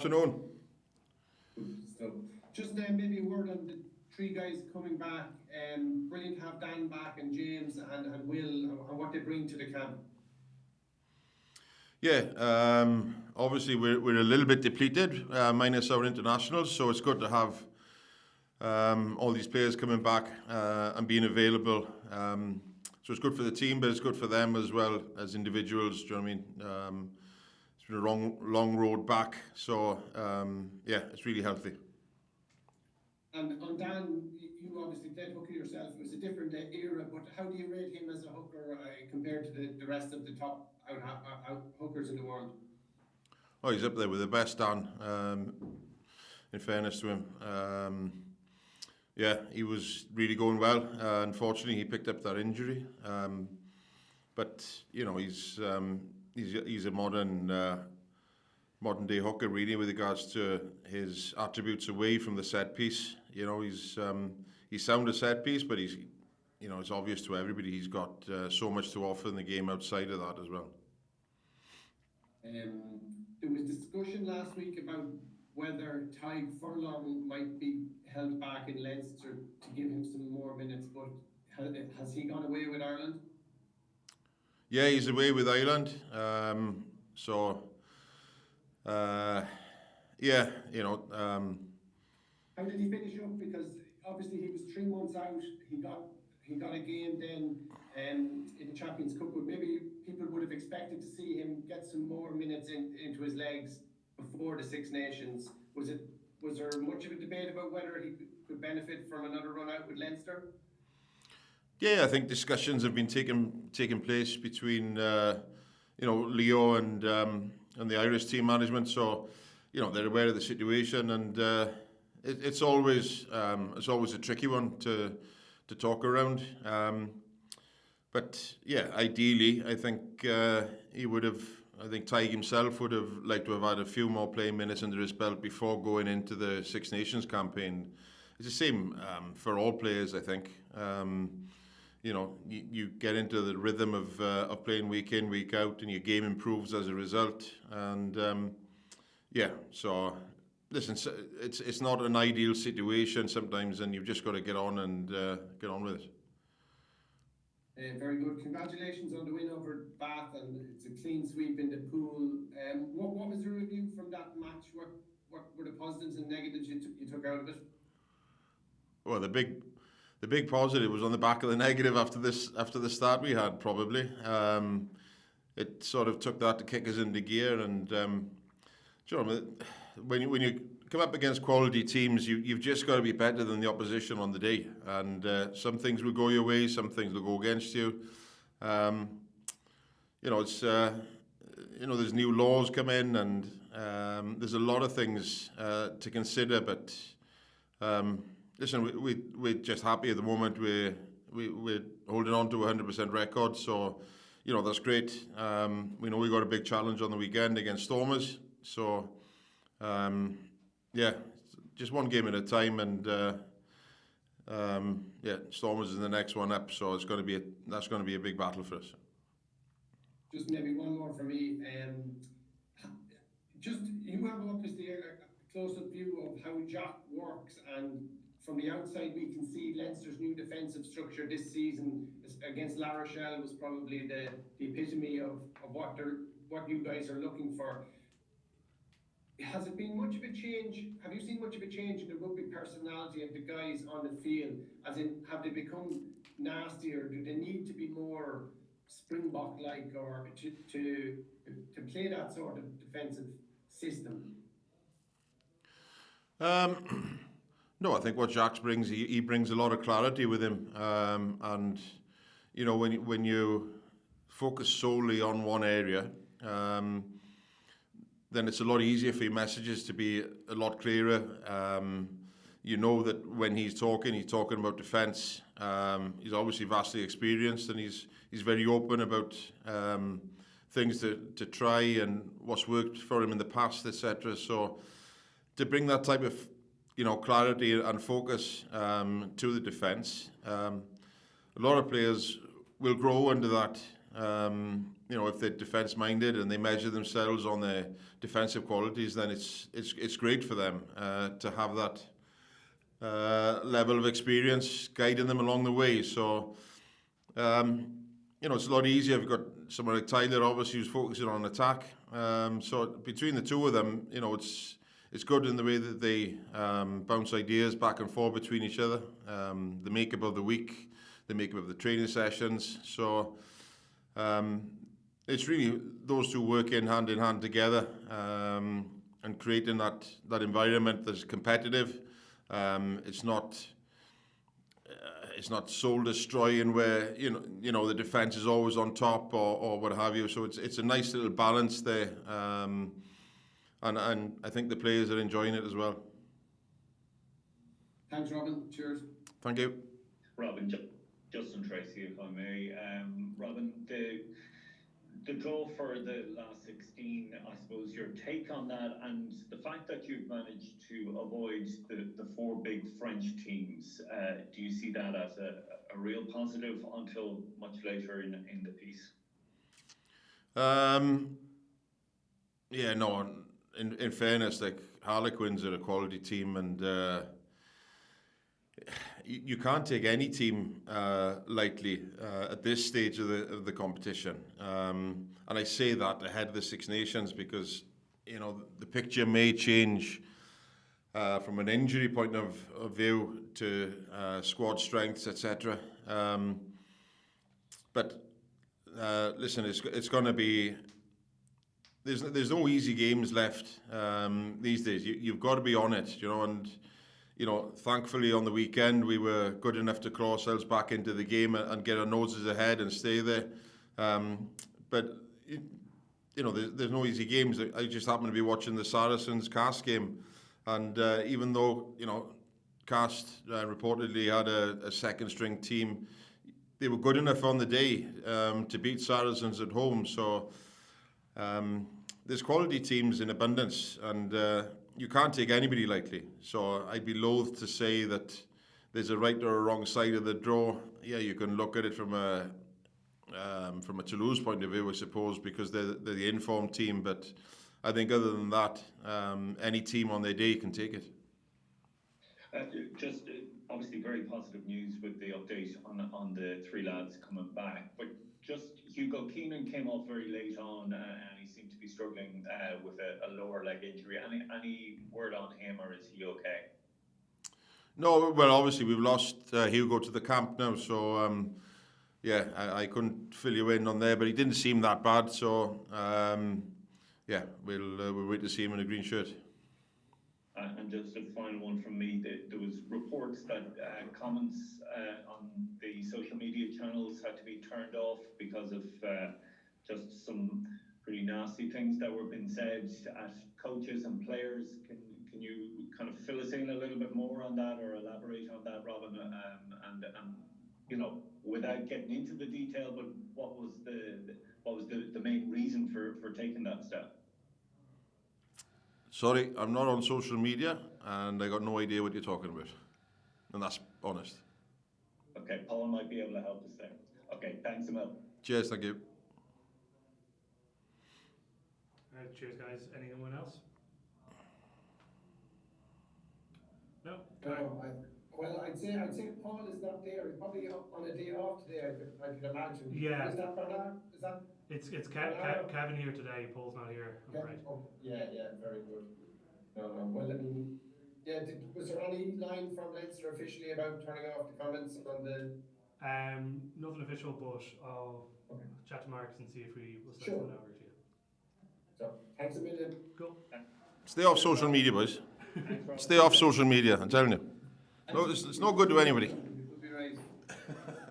Afternoon. So just maybe a word on the three guys coming back. Brilliant to have Dan back and James and Will and what they bring to the camp. Yeah, obviously we're a little bit depleted, minus our internationals, so it's good to have all these players coming back and being available. So it's good for the team, but it's good for them as well as individuals. Do you know what I mean? It's been a long road back, so yeah, it's really healthy. And on Dan, you obviously played hooker yourself. It was a different era, but how do you rate him as a hooker compared to the rest of the top out hookers in the world? Oh, he's up there with the best, Dan. In fairness to him, yeah, he was really going well. Unfortunately, he picked up that injury. But you know, he's a modern day hooker, really, with regards to his attributes away from the set piece. You know, he's sound a set piece, but it's obvious to everybody he's got so much to offer in the game outside of that as well. There was discussion last week about whether Ty Furlong might be held back in Leinster to give him some more minutes, but has he gone away with Ireland? Yeah, he's away with Ireland. So, yeah, you know. How did he finish up? Because obviously he was 3 months out. He got a game then in the Champions Cup, but maybe people would have expected to see him get some more minutes into his legs before the Six Nations. Was there much of a debate about whether he could benefit from another run out with Leinster? Yeah, I think discussions have been taking place between Leo and the Irish team management. So they're aware of the situation, and it's always a tricky one to talk around. But yeah, ideally, I think he would have. I think Ty himself would have liked to have had a few more playing minutes under his belt before going into the Six Nations campaign. It's the same for all players, I think. You get into the rhythm of playing week in, week out, and your game improves as a result. And so listen, it's not an ideal situation sometimes, and you've just got to get on with it. Very good. Congratulations on the win over Bath, and it's a clean sweep in the pool. What was the review from that match? What were the positives and negatives you took out of it? Well, the big positive was on the back of the negative after the start we had, probably. It sort of took that to kick us into gear, and when you come up against quality teams, you've just got to be better than the opposition on the day, and some things will go your way, some things will go against you. There's new laws come in, and there's a lot of things to consider, but listen, we're just happy at the moment. We're holding on to a 100% record, so that's great. We know we got a big challenge on the weekend against Stormers, so just one game at a time, and Stormers is the next one up, so that's going to be a big battle for us. Just maybe one more for me. Just you have obviously a close-up view of how Jack works, and from the outside we can see Leinster's new defensive structure this season against La Rochelle was probably the epitome of what you guys are looking for. Has it been much of a change? Have you seen much of a change in the rugby personality of the guys on the field? As in, have they become nastier? Do they need to be more Springbok-like, or to play that sort of defensive system? No, I think what Jacques brings, he brings a lot of clarity with him, and when you focus solely on one area, then it's a lot easier for your messages to be a lot clearer. You know that when he's talking about defence. He's obviously vastly experienced, and he's very open about things to try and what's worked for him in the past, etc. So to bring that type of clarity and focus to the defence, a lot of players will grow under that If they're defence-minded and they measure themselves on their defensive qualities, then it's great for them to have that level of experience guiding them along the way. So, it's a lot easier if you've got someone like Tyler, obviously, who's focusing on attack. So between the two of them, it's good in the way that they bounce ideas back and forth between each other. The makeup of the week, the makeup of the training sessions. So it's really those two working hand in hand together and creating that environment that's competitive. It's not soul destroying where the defence is always on top or what have you. So it's a nice little balance there, and I think the players are enjoying it as well. Thanks, Robin. Cheers. Thank you. Robin, Justin Tracy, if I may. Robin, the draw for the last 16, I suppose your take on that, and the fact that you've managed to avoid the four big French teams, do you see that as a real positive until much later in the piece? In fairness, like Harlequins are a quality team, and you can't take any team lightly at this stage of the competition. And I say that ahead of the Six Nations because the picture may change from an injury point of view to squad strengths, etc. But listen, it's going to be. There's no easy games left these days. You've got to be on it, and. Thankfully on the weekend we were good enough to claw ourselves back into the game and get our noses ahead and stay there. But there's no easy games. I just happened to be watching the Saracens Cast game, and even though Cast reportedly had a second string team, they were good enough on the day to beat Saracens at home. So there's quality teams in abundance, and you can't take anybody lightly. So I'd be loath to say that there's a right or a wrong side of the draw. Yeah, you can look at it from a Toulouse point of view, I suppose, because they're the informed team. But I think other than that, any team on their day can take it. Just obviously very positive news with the update on the three lads coming back. But just Hugo Keenan came off very late on, and he seemed to be struggling with a lower leg injury. Any word on him, or is he okay? No, well, obviously we've lost Hugo to the camp now, so I couldn't fill you in on there, but he didn't seem that bad. So we'll wait to see him in a green shirt. And just a final one from me. There was reports that comments on the social media channels had to be turned off because of just some pretty nasty things that were being said at coaches and players. Can you kind of fill us in a little bit more on that, or elaborate on that, Robin? And without getting into the detail, but what was the main reason for taking that step? Sorry, I'm not on social media, and I got no idea what you're talking about. And that's honest. Okay, Paul might be able to help us there. Okay, thanks a lot. Cheers, thank you. Cheers, guys. Anyone else? No? Well, I'd say Paul is not there. He's probably on a day off today, I could imagine. Yeah. Is that Bernard? It's Kevin here today. Paul's not here. Okay. Oh, yeah, very good. No. Well, I mean, was there any line from Leinster officially about turning off the comments on the? Nothing official, but I'll chat to Marcus and see if we will send one over to you. So, thanks a million. Cool. Stay off social media, boys. Stay off social media, I'm telling you. No, it's no good to anybody.